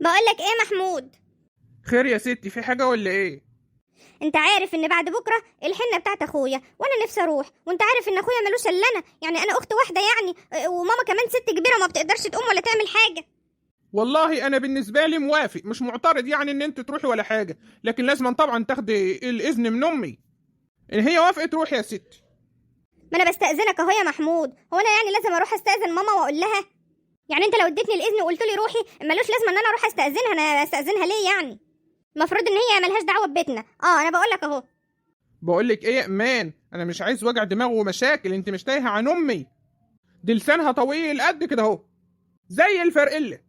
بقولك ايه محمود؟ خير يا ستي، في حاجة ولا ايه؟ انت عارف ان بعد بكره الحنه بتاعت اخويا وانا نفسي اروح، وانت عارف ان اخويا ملوش الا انا، يعني انا اخت واحده يعني، وماما كمان ست كبيره ما بتقدرش تقوم ولا تعمل حاجه. والله انا بالنسبة لي موافق، مش معترض يعني ان انت تروحي ولا حاجة، لكن لازم طبعا تاخدي الاذن من امي ان هي وافقت تروح يا ستي. ما انا بستاذنك اهو يا محمود، هو انا يعني لازم اروح استاذن ماما واقول لها؟ يعني انت لو اديتني الاذن وقلت لي روحي ملوش لازمه ان انا اروح استاذنها، انا استاذنها ليه يعني؟ المفروض ان هي ملهاش دعوه ببيتنا. انا بقول لك اهو. بقول لك ايه يا امان، انا مش عايز وجع دماغ ومشاكل، انت مش تايهة عن امي. دي لسانها طويل قد كده اهو، زي الفرقلة،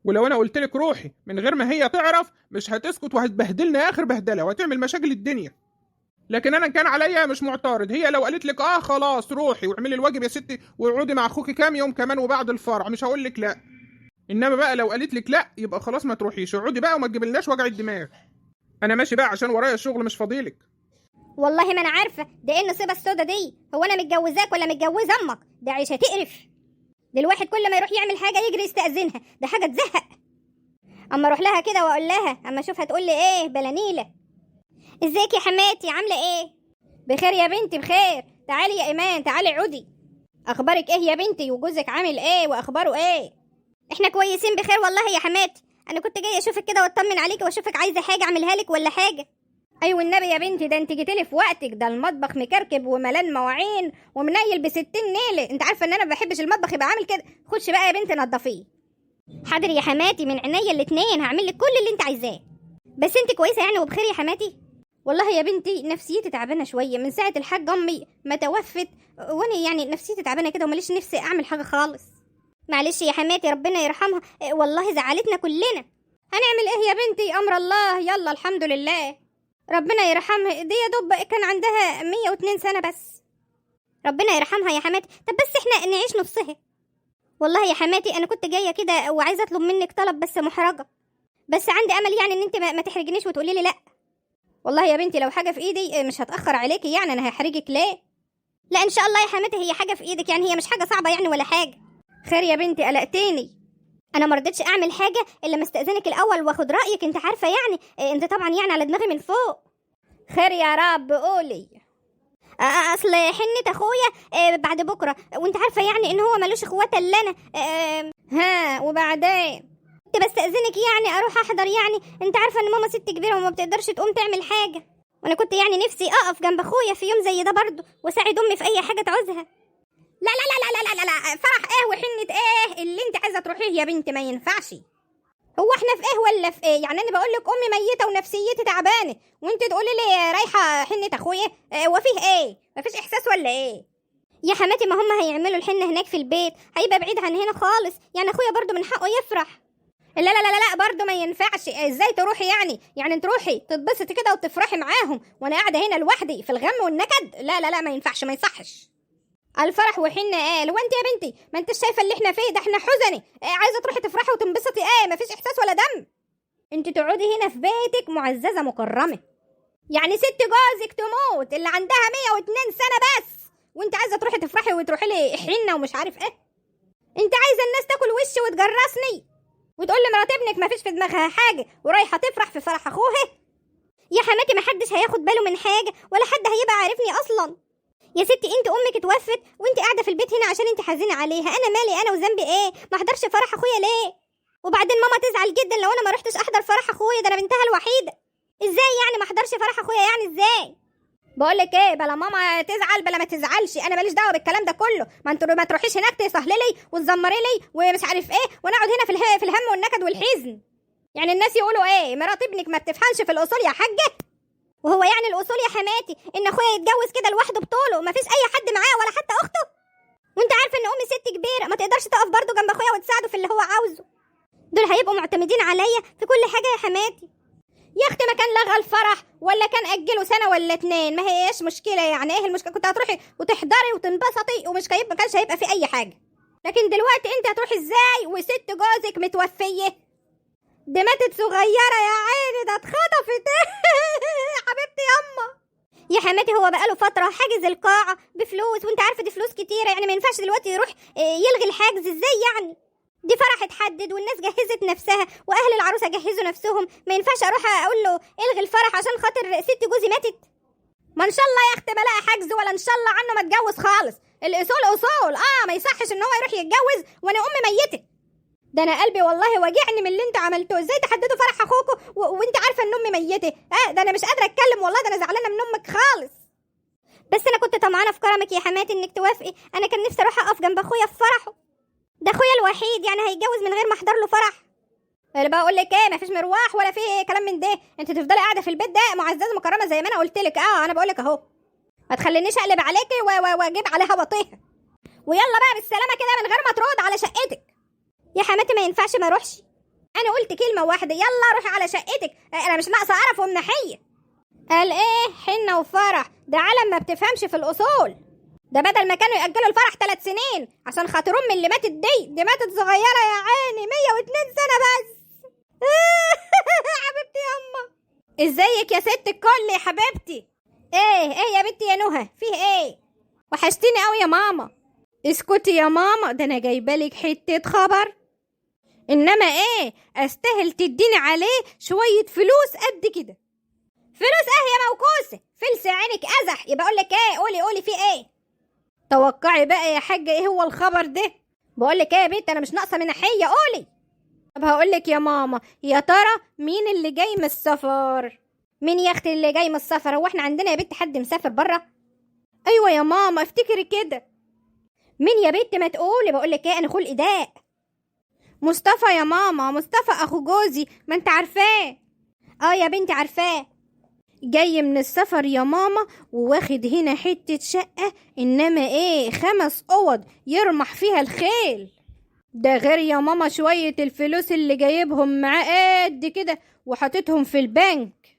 ولو انا قلت لك روحي من غير ما هي تعرف مش هتسكت وهتبهدلنا اخر بهدلة وهتعمل مشاكل الدنيا. لكن انا كان عليا مش معترض، هي لو قالت لك خلاص روحي واعملي الواجب يا ستي واقعدي مع اخوكي كام يوم كمان وبعد الفرع مش هقول لك لا. انما بقى لو قالت لك لا يبقى خلاص ما تروحيش، اقعدي بقى وما تجيبلناش وجع الدماغ. انا ماشي بقى عشان ورايا الشغل مش فاضيلك. والله ما انا عارفه ده ايه النصيبه السودا دي، هو انا متجوزاك ولا متجوزه امك؟ ده عيشه تقرف. ده الواحد كل ما يروح يعمل حاجه يجري يستاذنها، ده حاجه تزهق. اما اروح لها كده واقول لها، اما اشوفها تقول لي ايه بلانيله. ازيك يا حماتي، عامله ايه؟ بخير يا بنتي بخير. تعالي يا ايمان تعالي عودي. اخبارك ايه يا بنتي، وجوزك عامل ايه واخباره ايه؟ احنا كويسين بخير والله يا حماتي. انا كنت جايه اشوفك كده واطمن عليكي واشوفك عايزه حاجه اعملها لك ولا حاجه. ايوه النبي يا بنتي، ده انت جيتيلي في وقتك، ده المطبخ مكركب وملان مواعين ومنيل بستين نيله، انت عارفه ان انا ما بحبش المطبخ يبقى عامل كده. خدش بقى يا بنتي نضفيه. حاضر يا حماتي، من عينيا الاتنين هعمل لك كل اللي انت عايزاه. بس انت كويسه يعني وبخير يا حماتي؟ والله يا بنتي نفسيتي تعبانه شويه من ساعه الحاج امي ما توفت، وانا يعني نفسيتي تعبانه كده وماليش نفسي اعمل حاجه خالص. معلش يا حماتي ربنا يرحمها، والله زعلتنا كلنا. هنعمل ايه يا بنتي، امر الله، يلا الحمد لله. ربنا يرحمها، دي يا دوب كان عندها 102 سنه بس. ربنا يرحمها يا حماتي. طب بس احنا نعيش نصها. والله يا حماتي انا كنت جايه كده وعايزه اطلب منك طلب بس محرجه، بس عندي امل يعني ان انت ما تحرجنيش وتقولي لي لا. والله يا بنتي لو حاجه في ايدي مش هتاخر عليكي، يعني انا هحرجك ليه؟ لا ان شاء الله يا حماتي هي حاجه في ايدك، يعني هي مش حاجه صعبه يعني ولا حاجه. خير يا بنتي قلقتيني. انا ما رضيتش اعمل حاجه الا ما استاذنك الاول واخد رايك، انت عارفه يعني انت طبعا يعني على دماغي من فوق. خير يا رب قولي. اصل حنة اخويا بعد بكره، وانت عارفه يعني ان هو ملوش اخوات الا انا. ها وبعدين كنت بستأذنك يعني اروح احضر، يعني انت عارفه ان ماما ست كبيره وما بتقدرش تقوم تعمل حاجه، وانا كنت يعني نفسي اقف جنب اخويا في يوم زي ده برضه واساعد امي في اي حاجه تعوزها. لا لا لا لا لا لا لا، فرح ايه وحنة ايه اللي انت عايزه تروحيه يا بنتي؟ ما ينفعش. هو احنا في ايه ولا في ايه؟ يعني انا بقول لك امي ميته ونفسيتي تعبانه وانت تقولي لي رايحه حنه اخويا؟ وفيه ايه؟ مفيش احساس ولا ايه؟ يا حماتي ما هم هيعملوا الحنه هناك في البيت، هيبقى بعيد عن هنا خالص، يعني اخويا برضو من حقه يفرح. لا لا لا لا برضو ما ينفعش. ازاي تروحي يعني تروحي تتبسطي كده وتفرحي معاهم وانا قاعده هنا لوحدي في الغم والنكد؟ لا لا لا ما ينفعش ما يصحش. الفرح وحنة ايه؟ وانت يا بنتي ما انت شايفه اللي احنا فيه ده، احنا حزني. عايزه تروحي تفرحي وتنبسطي مفيش احساس ولا دم. انت تقعدي هنا في بيتك معززه مكرمه، يعني ست جوزك تموت اللي عندها 102 سنه بس وانت عايزه تروحي تفرحي وتروحي لي حنه ومش عارف ايه؟ انت عايزه الناس تاكل وشي وتجرسني وتقول لي مرات ابنك مفيش في دماغها حاجه ورايحه تفرح في فرح اخوها؟ يا حماتي ما حدش هياخد باله من حاجه ولا حد هيبقى عارفني اصلا. يا ستي انت امك اتوفت وانت قاعده في البيت هنا عشان انت حزينه عليها، انا مالي انا وذنبي ايه؟ ما احضرش فرح اخويا ليه؟ وبعدين ماما تزعل جدا لو انا ما رحتش احضر فرح اخويا، ده انا بنتها الوحيده. ازاي يعني ما احضرش فرح اخويا؟ يعني ازاي؟ بقول لك ايه، بلا ماما تزعل بلا ما تزعلش، انا ماليش دعوه بالكلام ده كله. ما انتوا ما تروحيش هناك تسهلي لي وتزمري لي ومش عارف ايه وانا اقعد هنا في الهم والنكد والحزن. يعني الناس يقولوا ايه؟ مرات ابنك ما بتفهمش في الاصول يا حاجه. وهو يعني الاصول يا حماتي ان اخويا يتجوز كده لوحده بطوله مفيش اي حد معاه ولا حتى اخته؟ وانت عارفه ان امي ست كبيره ما تقدرش تقف برضه جنب اخويا وتساعده في اللي هو عاوزه. دول هيبقوا معتمدين عليا في كل حاجه يا حماتي. يا اختي ما كان لغى الفرح ولا كان اجله سنه ولا اتنين ما هيش مشكله، يعني ايه المشكله؟ كنت هتروحي وتحضري وتنبسطي ومش ما كانش هيبقى في اي حاجه. لكن دلوقتي انت هتروحي ازاي وست جوزك متوفيه؟ دي ماتت صغيره يا عيني، ده اتخطفت حبيبتي ياما. يا حماتي هو بقاله فتره حاجز القاعه بفلوس، وانت عارفه دي فلوس كتيره، يعني ما ينفعش دلوقتي يروح يلغي الحجز. ازاي يعني؟ دي فرح اتحدد والناس جهزت نفسها واهل العروسه جهزوا نفسهم، ما ينفعش اروح اقول له الغي الفرح عشان خاطر ست جوزي ماتت؟ ما ان شاء الله يا اختي بلاقي حجز، ولا ان شاء الله عنه ما اتجوز خالص. الاصول اصول، ما يصحش ان هو يروح يتجوز وانا امي ميته. ده انا قلبي والله وجعني من اللي انت عملتوه. ازاي تحددوا فرح اخوكوا وانت عارفه ان امي ميته؟ ده انا مش قادره اتكلم والله، ده انا زعلانه من امك خالص. بس انا كنت طمعانه في كرمك يا حماتي انك توافقي. انا كان نفسي اروح اقف جنب اخويا في فرحه، ده اخويا الوحيد، يعني هيتجوز من غير ما احضر له فرح؟ اللي بقول لك ايه، مفيش مروح ولا في كلام من ده. انت تفضلي قاعده في البيت ده معززه مكرمه زي ما انا قلت لك. انا بقول لك اهو، ما تخلينيش اقلب عليكي واجيب عليها بطيها. ويلا بقى بالسلامه كده من غير ما ترد على شقتك. يا حماتي ما ينفعش ما اروحش، انا قلت كلمه واحده، يلا روحي على شقتك. انا مش ناقصه قرف ومنحيه. قال ايه حنه وفرح؟ ده عالم ما بتفهمش في الاصول. ده بدل ما كانوا يأجلوا الفرح 3 سنين عشان خاطر امي اللي ماتت دي ماتت صغيره يا عيني 102 سنه بس. حبيبتي ياما، ازيك يا ست الكل يا حبيبتي؟ ايه يا بنتي يا نهى، فيه ايه؟ وحشتيني قوي يا ماما. اسكتي يا ماما، ده انا جايبالك حته خبر. انما ايه، استاهل تديني عليه شويه فلوس قد كده. فلوس يا موكوسه؟ فلس عينك ازح. يبقى اقول لك ايه، قولي فيه ايه؟ توقعي بقى يا حاجه ايه هو الخبر ده. بقول لك ايه يا بنت، انا مش ناقصه منحيه، قولي. طب هقول لك يا ماما، يا ترى مين اللي جاي من السفر؟ مين يا اختي اللي جاي من السفر؟ هو احنا عندنا يا بنت حد مسافر بره؟ ايوه يا ماما، افتكري كده. مين يا بنت ما تقولي. بقول لك ايه، انا خلقي ضاق. مصطفى يا ماما، مصطفى اخو جوزي، ما انت عارفاه. يا بنتي عارفاه، جاي من السفر يا ماما، وواخد هنا حتة شقة، انما ايه 5 اوض يرمح فيها الخيل. ده غير يا ماما شوية الفلوس اللي جايبهم معاه قد كده وحاطتهم في البنك.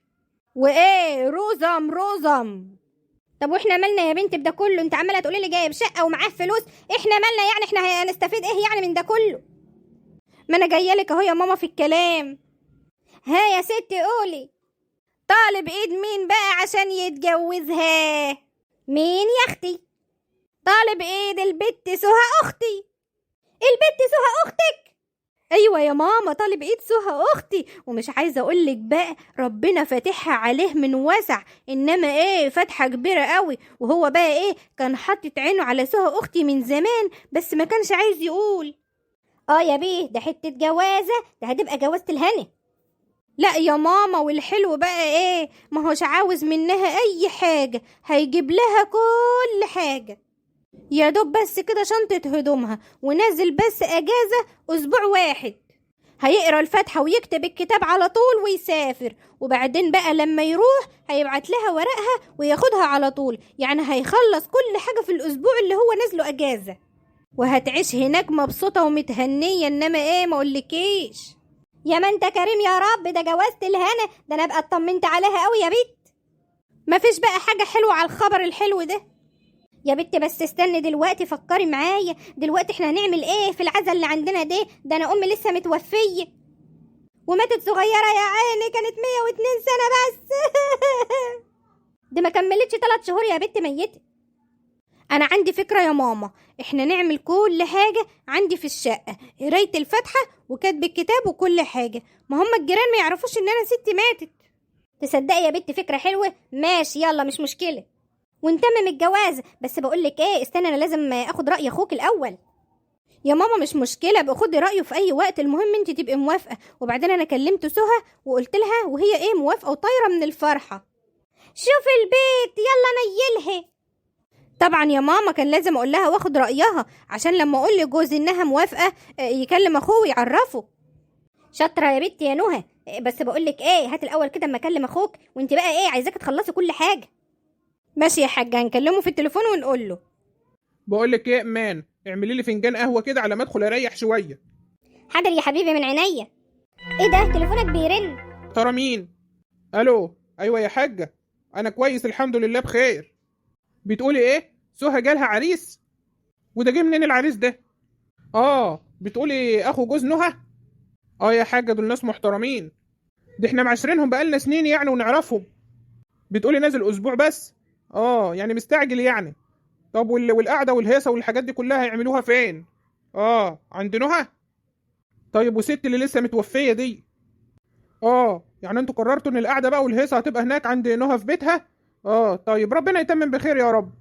وايه رزم. طب واحنا مالنا يا بنت بده كله؟ انت عماله تقولي لي جايب شقه ومعاه فلوس، احنا مالنا يعني؟ احنا هنستفيد ايه يعني من ده كله؟ ما انا جايه لك اهو يا ماما في الكلام. ها يا ستي قولي، طالب ايد مين بقى عشان يتجوزها؟ مين يا اختي؟ طالب ايد البت سهى اختي. البت سهى اختك؟ ايوه يا ماما، طالب ايد سهى اختي. ومش عايزه اقولك بقى ربنا فاتحها عليه من وسع، انما ايه فتحه كبيره قوي. وهو بقى ايه كان حاطط عينه على سهى اختي من زمان، بس ما كانش عايز يقول. يا بيه، ده حته جوازه، ده هتبقى جوازه الهنا. لا يا ماما، والحلو بقى ايه، ما هوش عاوز منها اي حاجه، هيجيب لها كل حاجه، يا دوب بس كده شنطة هدومها، ونازل بس اجازة اسبوع واحد، هيقرا الفاتحة ويكتب الكتاب على طول ويسافر. وبعدين بقى لما يروح هيبعت لها ورقها وياخدها على طول، يعني هيخلص كل حاجة في الاسبوع اللي هو نازله اجازة، وهتعيش هناك مبسوطة ومتهنية. انما ايه ما اقولكيش. يا ما انت كريم يا رب، ده جوازة الهنا، ده انا ابقى اطمنت عليها قوي يا بنت. مفيش بقى حاجة حلوة على الخبر الحلو ده يا بنت، بس استني دلوقتي، فكري معايا دلوقتي احنا هنعمل ايه في العزا اللي عندنا ده انا امي لسه متوفيه وماتت صغيره يا عيني، كانت 102 سنه بس. دي ما كملتش 3 شهور يا بنت ميته. انا عندي فكره يا ماما، احنا نعمل كل حاجه عندي في الشقه، قرايه الفاتحه وكتب الكتاب وكل حاجه، ما هم الجيران ما يعرفوش ان انا ستي ماتت. تصدقي يا بنت فكره حلوه، ماشي يلا مش مشكله، ونتمم الجواز. بس بقولك ايه، استنى انا لازم اخد رأي اخوك الاول. يا ماما مش مشكلة، باخد رأيه في اي وقت، المهم انت تبقي موافقة. وبعدين انا كلمت سهى وقلت لها، وهي ايه موافقة وطايرة من الفرحة. شوف البيت يلا نيلها. طبعا يا ماما كان لازم اقول لها واخد رأيها، عشان لما اقول لجوزي انها موافقة يكلم اخوه ويعرفه. شاطرة يا بنتي يا نهى. بس بقولك ايه، هات الاول كده اما اكلم اخوك، وانت بقى ايه عايزاكي تخلصي كل حاجة. ماشي يا حاجة، هنكلمه في التليفون ونقول له. بقول لك ايه يا امان، اعملي لي فنجان قهوه كده على ما ادخل اريح شويه. حاضر يا حبيبي من عينيا. ايه ده تليفونك بيرن؟ ترى مين؟ الو، ايوه يا حاجه، انا كويس الحمد لله بخير. بتقولي ايه؟ سهى جالها عريس؟ وده جه منين العريس ده؟ بتقولي اخو جوز نهى؟ يا حاجه دول ناس محترمين، دي احنا معاشرينهم بقالنا سنين يعني ونعرفهم. بتقولي نازل اسبوع بس؟ يعني مستعجل يعني. طب والقعده والهيصه والحاجات دي كلها هيعملوها فين؟ عند نهى؟ طيب وست اللي لسه متوفيه دي؟ يعني انتوا قررتوا ان القعده بقى والهيصه هتبقى هناك عند نهى في بيتها؟ طيب ربنا يتمم بخير يا رب.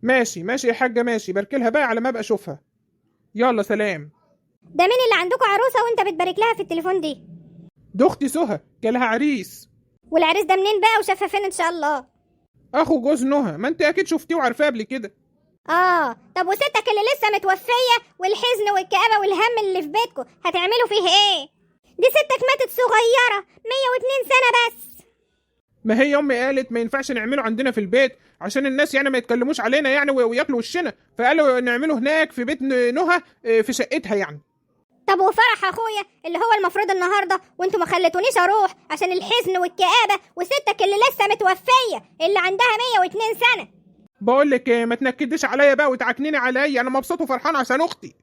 ماشي ماشي يا حاجه، ماشي، باركلها بقى على ما ابقى اشوفها. يلا سلام. ده مين اللي عندكم عروسه وانت بتبارك لها في التليفون دي؟ ده اختي سهى، جالها عريس. والعريس ده منين بقى وشافها فين ان شاء الله؟ اخو جوز نهى، ما انت اكيد شفتيه وعارفاه قبل كده. طب وستك اللي لسه متوفيه والحزن والكآبه والهم اللي في بيتكم هتعملوا فيه ايه؟ دي ستك ماتت صغيره 102 سنه بس. ما هي امي قالت ما ينفعش نعمله عندنا في البيت عشان الناس يعني ما يتكلموش علينا يعني وياكلوا وشنا، فقالوا نعمله هناك في بيت نهى في شقتها يعني. طب وفرح اخويا اللي هو المفروض النهارده وانتوا ما خليتونيش اروح عشان الحزن والكآبه، وستك اللي لسه متوفيه اللي عندها 102 سنه. بقول لك ما تنكديش عليا بقى وتعكنيني عليا، انا مبسوط وفرحان عشان اختي.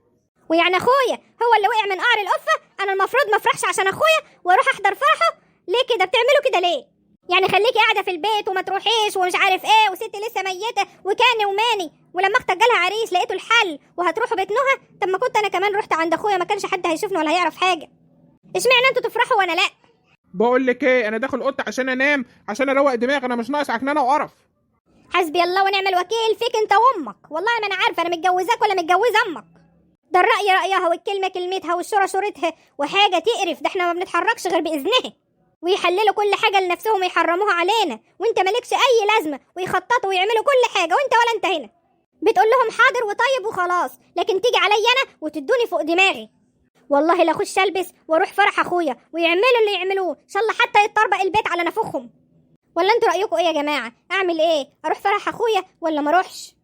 ويعني اخويا هو اللي وقع من قعر القفه، انا المفروض ما افرحش عشان اخويا واروح احضر فرحه؟ ليه كده بتعملوا كده ليه؟ يعني خليكي قاعده في البيت وما تروحيش ومش عارف ايه، وستي لسه ميته وكاني وماني، ولما اختك جالها عريس لقيته الحل وهتروحوا بيت نهى. طب ما كنت انا كمان رحت عند اخويا ما كانش حد هيشوفني ولا هيعرف حاجه. اشمعنى انتوا تفرحوا وانا لا؟ بقول لك انا داخل اوضتي عشان انام، عشان اروق دماغي، انا مش ناقص عكنانه وقرف. حسبي الله ونعم الوكيل فيك انت وامك، والله ما انا عارفه انا متجوزاك ولا متجوزه امك. ده الرأي رأيها والكلمه كلمتها والشورى شورتها، وحاجه تقرف. ده احنا ما بنتحركش غير باذنها، ويحللوا كل حاجه لنفسهم ويحرموها علينا، وانت مالكش اي لازمه، ويخططوا ويعملوا كل حاجه وانت ولا انت هنا بتقول لهم حاضر وطيب وخلاص، لكن تيجي عليا انا وتدوني فوق دماغي. والله لا اخش البس واروح فرح اخويا ويعملوا اللي يعملوه ان شاء الله حتى يتطربق البيت على نفوخهم. ولا انتوا رايكم ايه يا جماعه؟ اعمل ايه؟ اروح فرح اخويا ولا ما اروحش؟